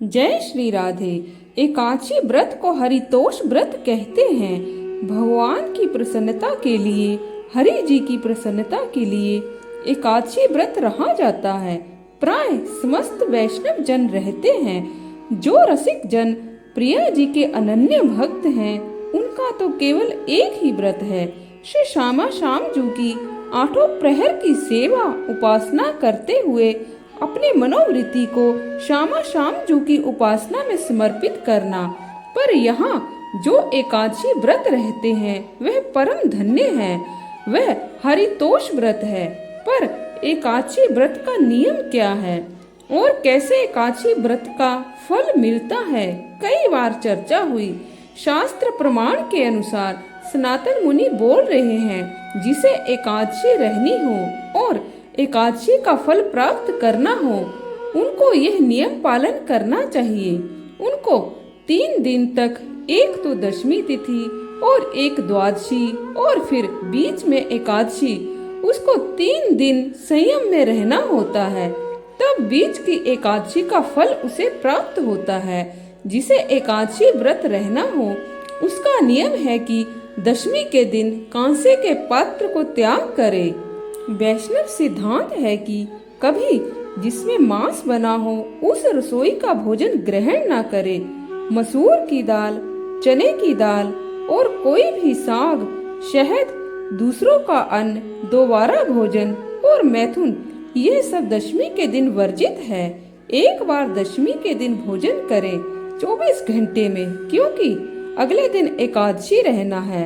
जय श्री राधे। एकादशी व्रत को हरितोष व्रत कहते हैं। भगवान की प्रसन्नता के लिए, हरि जी की प्रसन्नता के लिए एकादशी व्रत रहा जाता है। प्राय समस्त वैष्णव जन रहते हैं। जो रसिक जन प्रिया जी के अनन्य भक्त हैं, उनका तो केवल एक ही व्रत है। श्री श्यामा श्याम जी की आठों प्रहर की सेवा उपासना करते हुए अपनी मनोवृत्ति को श्यामा श्याम जी की उपासना में समर्पित करना। पर यहाँ जो एकादशी व्रत रहते हैं वह परम धन्य है, वह हरितोष व्रत है। पर एकादशी व्रत का नियम क्या है और कैसे एकादशी व्रत का फल मिलता है, कई बार चर्चा हुई। शास्त्र प्रमाण के अनुसार सनातन मुनि बोल रहे हैं, जिसे एकादशी रहनी हो और एकादशी का फल प्राप्त करना हो, उनको यह नियम पालन करना चाहिए। उनको 3 दिन तक, एक तो दशमी तिथि और एक द्वादशी और फिर बीच में एकादशी, उसको 3 दिन संयम में रहना होता है। तब बीच की एकादशी का फल उसे प्राप्त होता है। जिसे एकादशी व्रत रहना हो, उसका नियम है कि दशमी के दिन कांसे के पात्र को त्याग करे। वैष्णव सिद्धांत है कि कभी जिसमें मांस बना हो उस रसोई का भोजन ग्रहण न करे। मसूर की दाल, चने की दाल और कोई भी साग, शहद, दूसरों का अन्न, दोबारा भोजन और मैथुन, ये सब दशमी के दिन वर्जित है। एक बार दशमी के दिन भोजन करें 24 घंटे में, क्योंकि अगले दिन एकादशी रहना है।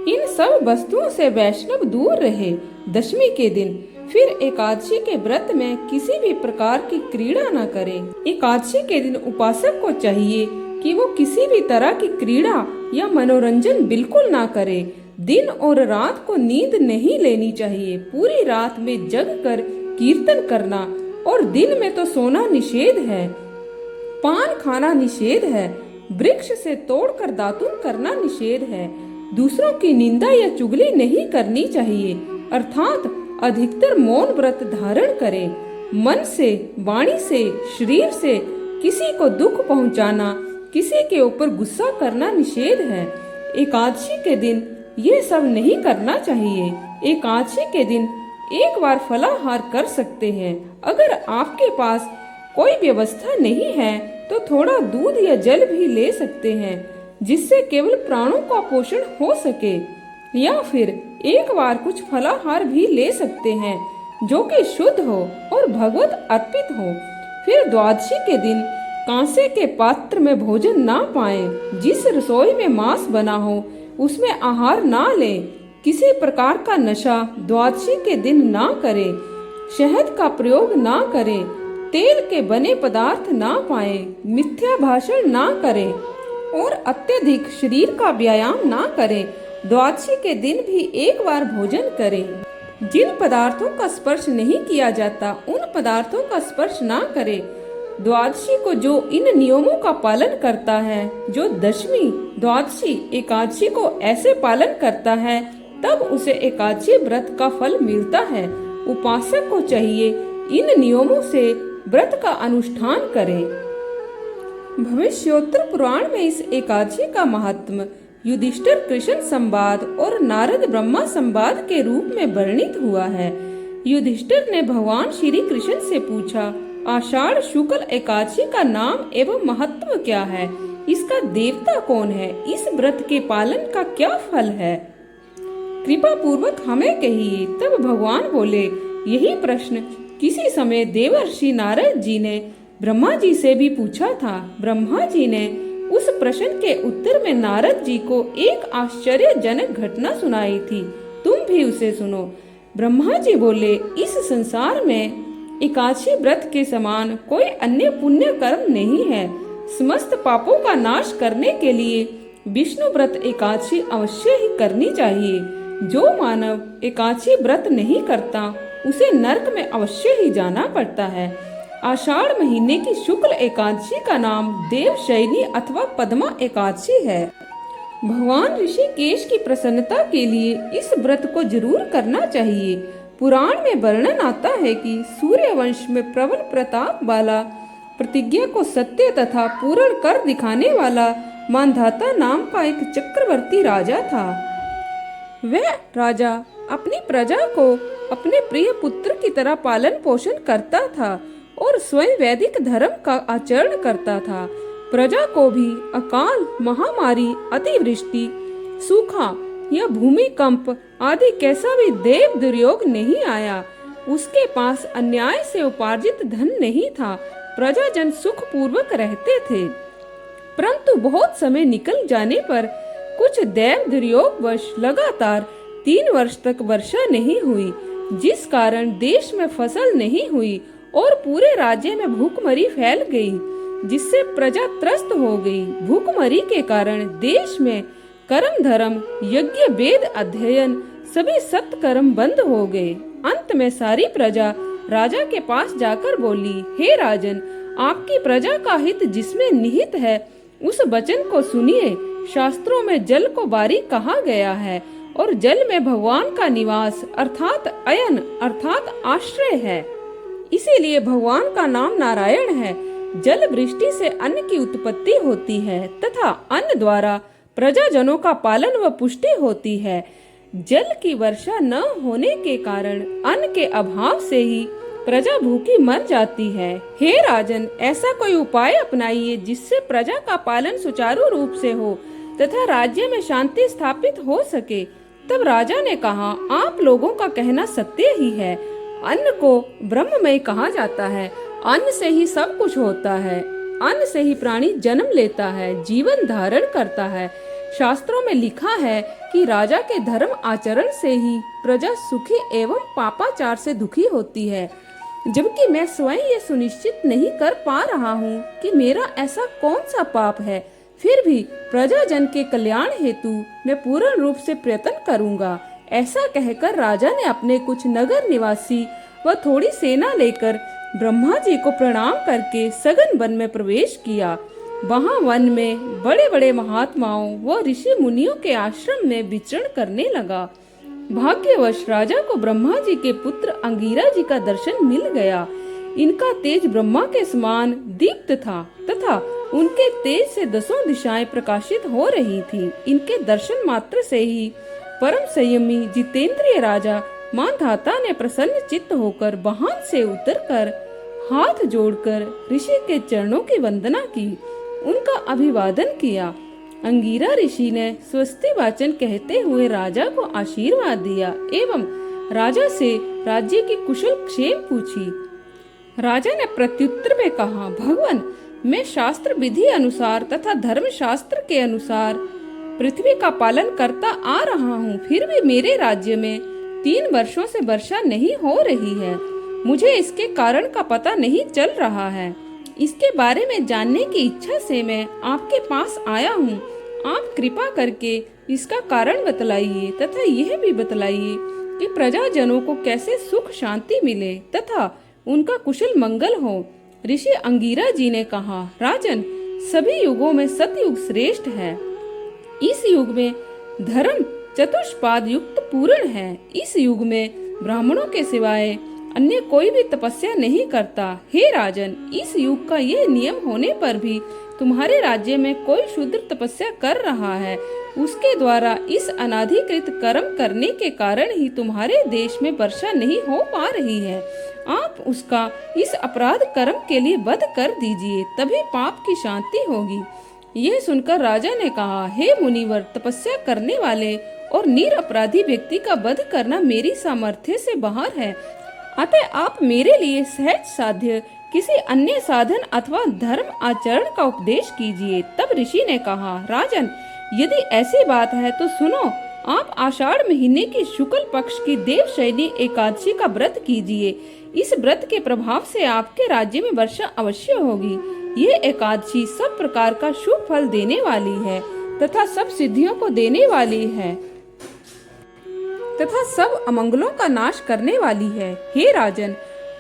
इन सब वस्तुओं से वैष्णव दूर रहे। दशमी के दिन फिर एकादशी के व्रत में किसी भी प्रकार की क्रीड़ा न करे। एकादशी के दिन उपासक को चाहिए कि वो किसी भी तरह की क्रीड़ा या मनोरंजन बिल्कुल ना करे। दिन और रात को नींद नहीं लेनी चाहिए। पूरी रात में जग कर कीर्तन करना और दिन में तो सोना निषेध है। पान खाना निषेध है। वृक्ष से तोड़कर दातुन करना निषेध है। दूसरों की निंदा या चुगली नहीं करनी चाहिए, अर्थात अधिकतर मौन व्रत धारण करें। मन से, वाणी से, शरीर से किसी को दुख पहुंचाना, किसी के ऊपर गुस्सा करना निषेध है। एकादशी के दिन ये सब नहीं करना चाहिए। एकादशी के दिन एक बार फलाहार कर सकते हैं। अगर आपके पास कोई व्यवस्था नहीं है तो थोड़ा दूध या जल भी ले सकते हैं, जिससे केवल प्राणों का पोषण हो सके। या फिर एक बार कुछ फलाहार भी ले सकते हैं जो कि शुद्ध हो और भगवत अर्पित हो। फिर द्वादशी के दिन कांसे के पात्र में भोजन ना पाएं। जिस रसोई में मांस बना हो उसमें आहार ना लें। किसी प्रकार का नशा द्वादशी के दिन ना करें। शहद का प्रयोग ना करें। तेल के बने पदार्थ ना पाएं। मिथ्या भाषण ना करें और अत्यधिक शरीर का व्यायाम ना करें। द्वादशी के दिन भी एक बार भोजन करें। जिन पदार्थों का स्पर्श नहीं किया जाता उन पदार्थों का स्पर्श ना करें। द्वादशी को जो इन नियमों का पालन करता है, जो दशमी, द्वादशी, एकादशी को ऐसे पालन करता है, तब उसे एकादशी व्रत का फल मिलता है। उपासक को चाहिए इन नियमों से व्रत का अनुष्ठान करें। भविष्योत्तर पुराण में इस एकादशी का महात्म युधिष्ठिर कृष्ण संवाद और नारद ब्रह्मा संवाद के रूप में वर्णित हुआ है। युधिष्ठिर ने भगवान श्री कृष्ण से पूछा, आषाढ़ शुक्ल एकादशी का नाम एवं महत्व क्या है? इसका देवता कौन है? इस व्रत के पालन का क्या फल है? कृपा पूर्वक हमें कहिए। तब भगवान बोले, यही प्रश्न किसी समय देवर्षि नारद जी ने ब्रह्मा जी से भी पूछा था। ब्रह्मा जी ने उस प्रश्न के उत्तर में नारद जी को एक आश्चर्यजनक घटना सुनाई थी। तुम भी उसे सुनो। ब्रह्मा जी बोले, इस संसार में एकादशी व्रत के समान कोई अन्य पुण्य कर्म नहीं है। समस्त पापों का नाश करने के लिए विष्णु व्रत एकादशी अवश्य ही करनी चाहिए। जो मानव एकादशी व्रत नहीं करता उसे नरक में अवश्य ही जाना पड़ता है। आषाढ़ महीने की शुक्ल एकादशी का नाम देवशयनी अथवा पद्मा एकादशी है। भगवान ऋषिकेश की प्रसन्नता के लिए इस व्रत को जरूर करना चाहिए। पुराण में वर्णन आता है कि सूर्य वंश में प्रबल प्रताप वाला प्रतिज्ञा को सत्य तथा पूर्ण कर दिखाने वाला मांधाता नाम का एक चक्रवर्ती राजा था। वह राजा अपनी प्रजा को अपने प्रिय पुत्र की तरह पालन पोषण करता था और स्वयं वैदिक धर्म का आचरण करता था। प्रजा को भी अकाल, महामारी, अतिवृष्टि, सूखा या भूमिकंप आदि कैसा भी देव दुर्योग नहीं आया। उसके पास अन्याय से उपार्जित धन नहीं था। प्रजाजन सुख पूर्वक रहते थे। परंतु बहुत समय निकल जाने पर कुछ दैव दुर्योगवश लगातार 3 वर्ष तक वर्षा नहीं हुई, जिस कारण देश में फसल नहीं हुई और पूरे राज्य में भूखमरी फैल गई, जिससे प्रजा त्रस्त हो गई। भूखमरी के कारण देश में कर्म धर्म, यज्ञ, वेद अध्ययन सभी सत्कर्म बंद हो गए। अंत में सारी प्रजा राजा के पास जाकर बोली, हे राजन, आपकी प्रजा का हित जिसमें निहित है उस वचन को सुनिए। शास्त्रों में जल को बारी कहा गया है और जल में भगवान का निवास अर्थात अयन अर्थात आश्रय है। इसीलिए भगवान का नाम नारायण है। जल वृष्टि से अन्न की उत्पत्ति होती है तथा अन्न द्वारा प्रजाजनों का पालन व पुष्टि होती है। जल की वर्षा न होने के कारण अन्न के अभाव से ही प्रजा भूखी मर जाती है। हे राजन, ऐसा कोई उपाय अपनाइए जिससे प्रजा का पालन सुचारू रूप से हो तथा राज्य में शांति स्थापित हो सके। तब राजा ने कहा, आप लोगों का कहना सत्य ही है। अन्न को ब्रह्ममय कहा जाता है। अन्न से ही सब कुछ होता है। अन्न से ही प्राणी जन्म लेता है, जीवन धारण करता है। शास्त्रों में लिखा है कि राजा के धर्म आचरण से ही प्रजा सुखी एवं पापाचार से दुखी होती है। जबकि मैं स्वयं ये सुनिश्चित नहीं कर पा रहा हूँ कि मेरा ऐसा कौन सा पाप है, फिर भी प्रजाजन के कल्याण हेतु मैं पूर्ण रूप से प्रयत्न करूँगा। ऐसा कहकर राजा ने अपने कुछ नगर निवासी व थोड़ी सेना लेकर ब्रह्मा जी को प्रणाम करके सघन वन में प्रवेश किया। वहाँ वन में बड़े बड़े महात्माओं व ऋषि मुनियों के आश्रम में विचरण करने लगा। भाग्यवश राजा को ब्रह्मा जी के पुत्र अंगिरा जी का दर्शन मिल गया। इनका तेज ब्रह्मा के समान दीप्त था तथा उनके तेज से 10 दिशाएं प्रकाशित हो रही थी। इनके दर्शन मात्र से ही परम संयमी जितेंद्रिय राजा मांधाता ने प्रसन्न चित्त होकर वाहन से उतरकर हाथ जोड़कर ऋषि के चरणों की वंदना की, उनका अभिवादन किया। अंगिरा ऋषि ने स्वस्ति वाचन कहते हुए राजा को आशीर्वाद दिया एवं राजा से राज्य की कुशल क्षेम पूछी। राजा ने प्रत्युत्तर में कहा, भगवान, मैं शास्त्र विधि अनुसार तथा धर्म शास्त्र के अनुसार पृथ्वी का पालन करता आ रहा हूँ, फिर भी मेरे राज्य में 3 वर्षों से वर्षा नहीं हो रही है। मुझे इसके कारण का पता नहीं चल रहा है। इसके बारे में जानने की इच्छा से मैं आपके पास आया हूँ। आप कृपा करके इसका कारण बतलाइए तथा यह भी बतलाइए कि प्रजाजनों को कैसे सुख शांति मिले तथा उनका कुशल मंगल हो। ऋषि अंगिरा जी ने कहा, राजन, सभी युगों में सतयुग श्रेष्ठ है। इस युग में धर्म चतुष्पाद युक्त पूर्ण है। इस युग में ब्राह्मणों के सिवाय अन्य कोई भी तपस्या नहीं करता। हे राजन, इस युग का यह नियम होने पर भी तुम्हारे राज्य में कोई शूद्र तपस्या कर रहा है। उसके द्वारा इस अनाधिकृत कर्म करने के कारण ही तुम्हारे देश में वर्षा नहीं हो पा रही है। आप उसका इस अपराध कर्म के लिए वध कर दीजिए, तभी पाप की शांति होगी। यह सुनकर राजा ने कहा, हे मुनिवर, तपस्या करने वाले और निरपराधी व्यक्ति का वध करना मेरी सामर्थ्य से बाहर है। अतः आप मेरे लिए सहज साध्य किसी अन्य साधन अथवा धर्म आचरण का उपदेश कीजिए। तब ऋषि ने कहा, राजन, यदि ऐसी बात है तो सुनो, आप आषाढ़ महीने की शुक्ल पक्ष की देवशयनी एकादशी का व्रत कीजिए। इस व्रत के प्रभाव से आपके राज्य में वर्षा अवश्य होगी। यह एकादशी सब प्रकार का शुभ फल देने वाली है तथा सब सिद्धियों को देने वाली है तथा सब अमंगलों का नाश करने वाली है। हे राजन,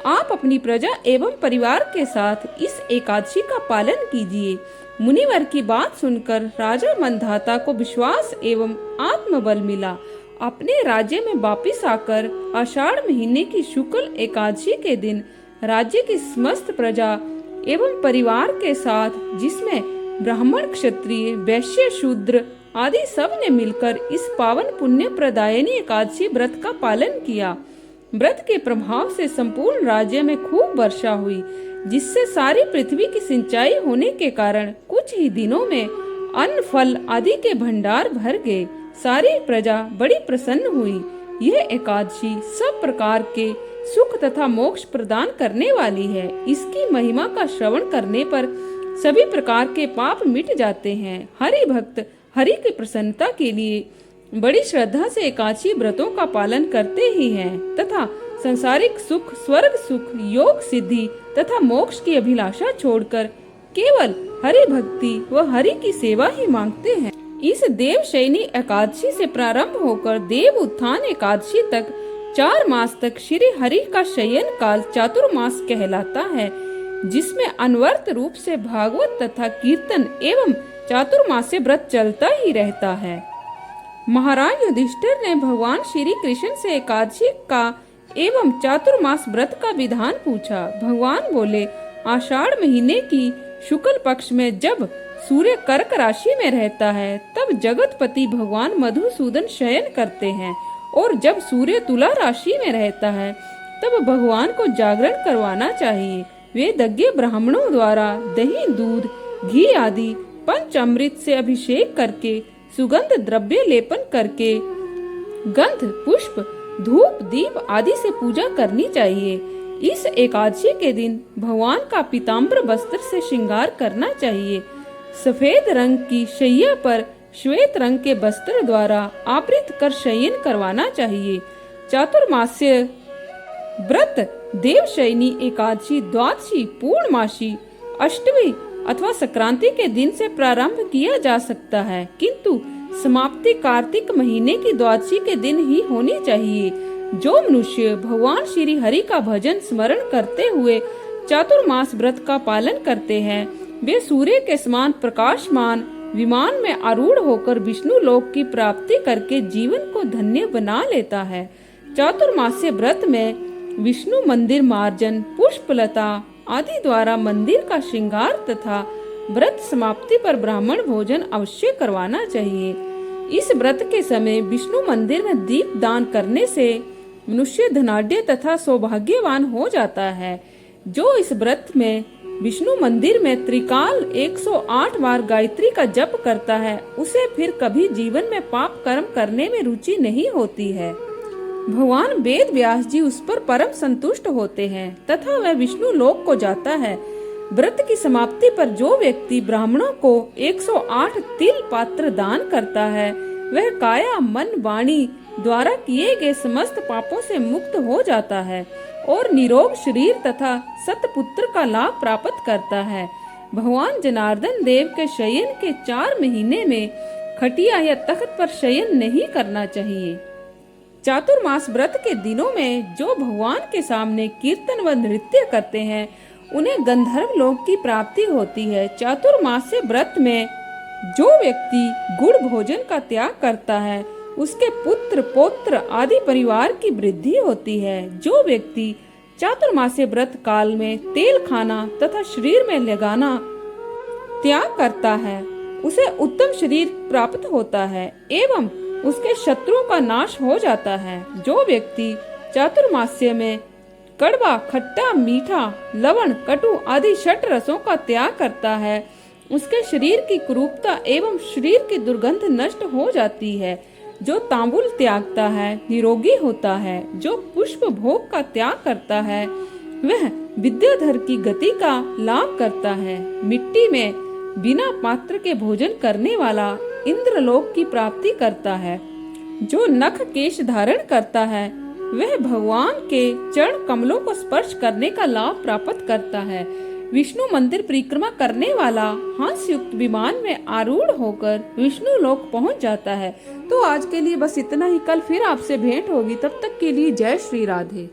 आप अपनी प्रजा एवं परिवार के साथ इस एकादशी का पालन कीजिए। मुनिवर की बात सुनकर राजा मंधाता को विश्वास एवं आत्मबल मिला। अपने राज्य में वापिस आकर आषाढ़ महीने की शुक्ल एकादशी के दिन राज्य की समस्त प्रजा एवं परिवार के साथ, जिसमें ब्राह्मण, क्षत्रिय, वैश्य, शूद्र आदि सब ने मिलकर इस पावन पुण्य प्रदायिनी एकादशी व्रत का पालन किया। व्रत के प्रभाव से संपूर्ण राज्य में खूब वर्षा हुई, जिससे सारी पृथ्वी की सिंचाई होने के कारण कुछ ही दिनों में अन्न, फल आदि के भंडार भर गए। सारी प्रजा बड़ी प्रसन्न हुई। यह एकादशी सब प्रकार के सुख तथा मोक्ष प्रदान करने वाली है। इसकी महिमा का श्रवण करने पर सभी प्रकार के पाप मिट जाते हैं। हरि भक्त हरि की प्रसन्नता के लिए बड़ी श्रद्धा से एकादशी व्रतों का पालन करते ही हैं तथा संसारिक सुख, स्वर्ग सुख, योग सिद्धि तथा मोक्ष की अभिलाषा छोड़कर केवल हरि भक्ति व हरि की सेवा ही मांगते हैं। इस देवशयनी एकादशी से प्रारंभ होकर देव उत्थान एकादशी तक 4 मास तक श्री हरि का शयन काल चातुर्मास कहलाता है, जिसमें अनवरत रूप से भागवत तथा कीर्तन एवं चातुर्मास्य व्रत चलता ही रहता है। महाराज युधिष्ठिर ने भगवान श्री कृष्ण से एकादशी का एवं चातुर्मास व्रत का विधान पूछा। भगवान बोले, आषाढ़ महीने की शुक्ल पक्ष में जब सूर्य कर्क राशि में रहता है, तब जगतपति भगवान मधुसूदन शयन करते हैं, और जब सूर्य तुला राशि में रहता है, तब भगवान को जागरण करवाना चाहिए। वेदज्ञ ब्राह्मणों द्वारा दही, दूध, घी आदि पंचामृत से अभिषेक करके, सुगंध द्रव्य लेपन करके, गंध, पुष्प, धूप, दीप आदि से पूजा करनी चाहिए। इस एकादशी के दिन भगवान का पीताम्बर वस्त्र से श्रृंगार करना चाहिए। सफेद रंग की शैया पर श्वेत रंग के वस्त्र द्वारा आवृत कर शयन करवाना चाहिए। चातुर्मास्य व्रत देवशयनी एकादशी, द्वादशी, पूर्णमासी, अष्टमी अथवा संक्रांति के दिन से प्रारंभ किया जा सकता है, किंतु समाप्ति कार्तिक महीने की द्वादशी के दिन ही होनी चाहिए। जो मनुष्य भगवान श्री हरि का भजन स्मरण करते हुए चातुर्मास व्रत का पालन करते हैं, वे सूर्य के समान प्रकाशमान विमान में आरूढ़ होकर विष्णु लोक की प्राप्ति करके जीवन को धन्य बना लेता है। चातुर्मास्य व्रत में विष्णु मंदिर मार्जन, पुष्पलता आदि द्वारा मंदिर का श्रृंगार तथा व्रत समाप्ति पर ब्राह्मण भोजन अवश्य करवाना चाहिए। इस व्रत के समय विष्णु मंदिर में दीप दान करने से मनुष्य धनाढ्य तथा सौभाग्यवान हो जाता है। जो इस व्रत में विष्णु मंदिर में त्रिकाल 108 बार गायत्री का जप करता है, उसे फिर कभी जीवन में पाप कर्म करने में रुचि नहीं होती है। भगवान वेद व्यास जी उस पर परम संतुष्ट होते हैं तथा वह विष्णु लोक को जाता है। व्रत की समाप्ति पर जो व्यक्ति ब्राह्मणों को 108 तिल पात्र दान करता है, वह काया, मन, वाणी द्वारा किए गए समस्त पापों से मुक्त हो जाता है और निरोग शरीर तथा सतपुत्र का लाभ प्राप्त करता है। भगवान जनार्दन देव के शयन के 4 महीने में खटिया या तख्त पर शयन नहीं करना चाहिए। चातुर्मास व्रत के दिनों में जो भगवान के सामने कीर्तन व नृत्य करते हैं, उन्हें गंधर्व लोक की प्राप्ति होती है। चातुर्मास्य व्रत में जो व्यक्ति गुड़ भोजन का त्याग करता है, उसके पुत्र, पौत्र आदि परिवार की वृद्धि होती है। जो व्यक्ति चातुर्मास्य व्रत काल में तेल खाना तथा शरीर में लगाना त्याग करता है, उसे उत्तम शरीर प्राप्त होता है एवं उसके शत्रुओं का नाश हो जाता है। जो व्यक्ति चातुर्मास्य में कड़वा, खट्टा, मीठा, लवण, कटु आदि 6 रसों का त्याग करता है, उसके शरीर की कुरूपता एवं शरीर की दुर्गंध नष्ट हो जाती है। जो तांबुल त्यागता है, निरोगी होता है। जो पुष्प भोग का त्याग करता है, वह विद्याधर की गति का लाभ करता है। मिट्टी में बिना पात्र के भोजन करने वाला इंद्रलोक की प्राप्ति करता है। जो नख केश धारण करता है, वह भगवान के चरण कमलों को स्पर्श करने का लाभ प्राप्त करता है। विष्णु मंदिर परिक्रमा करने वाला हंस युक्त विमान में आरूढ़ होकर विष्णु लोक पहुंच जाता है। तो आज के लिए बस इतना ही। कल फिर आपसे भेंट होगी। तब तक के लिए जय श्री राधे।